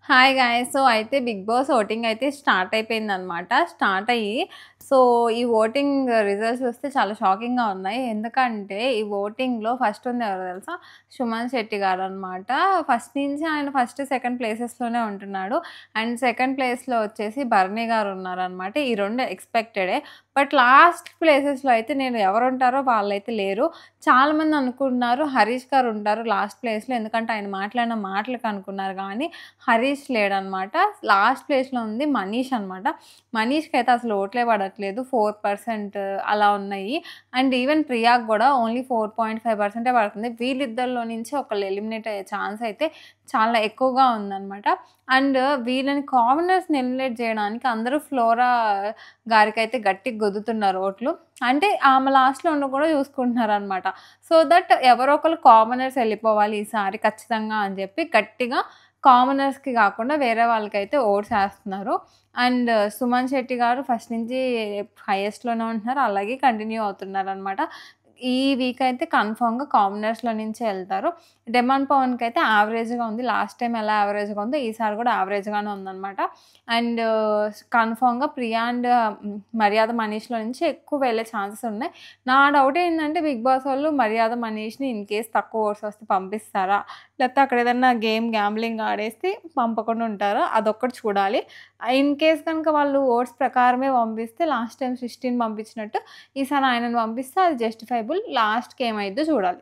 Hi guys. So, అయితే 'big boss' voting అయితే start అయిపోయిందనమాట. స్టార్ట్ అయ్యి సో, ఈ ఓటింగ్ రిజల్ట్స్ చూస్తే చాలా షాకింగ్‌గా ఉన్నాయి. ఎందుకంటే, ఈ ఓటింగ్‌లో ఫస్ట్ ఉంది ఎవరో తెలుసా? సుమన్ శెట్టి గారనమాట. ఫస్ట్ నుంచి ఆయన ఫస్ట్, సెకండ్ ప్లేసెస్‌లోనే ఉంటున్నాడు. అండ్ సెకండ్ ప్లేస్‌లో వచ్చేసి భరణి గారు ఉన్నారనమాట. ఈ 2 ఎక్స్‌పెక్టెడే. బట్ లాస్ట్ ప్లేసెస్‌లో అయితే నేను ఎవరుంటారో వాళ్ళైతే లేరు. చాలామంది అనుకున్నారు హరీష్ గారు ఉంటారు లాస్ట్ ప్లేస్‌లో. ఎందుకంటే, ఆయన మాట్లాడిన మాటలకి అనుకున్నారు గానీ, హరీష్ లేడనమాట. లాస్ట్ ప్లేస్‌లో ఉంది మనీష్ అనమాట. మనీష్‌కైతే అసలు ఓట్లే పడట్లేదు. 4% అలా ఉన్నాయి. అండ్ ఈవెన్ ప్రియాకి గూడా ఓన్లీ 4.5% పడుతుంది. వీళ్ళిద్దరిలో నుంచి ఒకళ్ళు ఎలిమినేట్ అయ్యే ఛాన్స్ అయితే చాలా ఎక్కువగా ఉందనమాట. అండ్ వీళ్ళని కామనర్స్‌ని ఎలిమినేట్ జేయడానికి అందరూ ఫ్లోరా గారికైతే గట్టిగా గుద్దుతున్నారు ఓట్లు. అంటే ఆమె లాస్ట్‌లో ఉండి కూడా చూసుకుంటున్నారనమాట. సో దట్ ఎవరో ఒకళ్ళు కామనర్స్ ఎళ్ళిపోవాలి ఈసారి ఖచ్చితంగా అని జెప్పి గట్టిగా కామనర్స్‌కి గాకుండా వేరే వాళ్ళకైతే ఓట్స్ ఏస్తున్నారు. అండ్ సుమన్ శెట్టి గారు ఫస్ట్ నుంచి హైయెస్ట్‌లోనే ఉంటున్నారు. అలాగే కంటిన్యూ అవుతున్నారనమాట. ఈ వీక్ అయితే కన్ఫర్మ్‌గా కామనర్స్‌లో నుంచే ఎళ్తారు. డెమాన్ పవన్‌కైతే యావరేజ్‌గా ఉంది. లాస్ట్ టైమ్ ఎలా యావరేజ్‌గా ఉందో ఈసారి గూడా యావరేజ్‌గానే ఉందనమాట. అండ్ కన్ఫర్మ్‌గా ప్రియా అండ్ మర్యాద మనీష్‌లో నుంచి ఎక్కువ వెళ్ళే ఛాన్సెస్ ఉన్నాయి. నా డౌట్ ఏంటంటే 'బిగ్ బాస్' వాళ్ళు మర్యాద మనీష్‌ని ఇన్ కేస్ తక్కువ ఓట్స్ వస్తే పంపిస్తారా? లేకపోతే అక్కడ ఏదన్నా గ్యాంబ్లింగ్ ఆడేసి పంపకుండా ఉంటారా? అదొక్కటి చూడాలి. ఇన్ కేస్ కనుక వాళ్ళు ఓట్స్ ప్రకారమే పంపిస్తే లాస్ట్ టైమ్ 16 పంపించినట్టు ఈసారి ఆయనను పంపిస్తే అది జస్టిఫైబుల్. లాస్ట్‌కి ఏమైద్దో చూడాలి.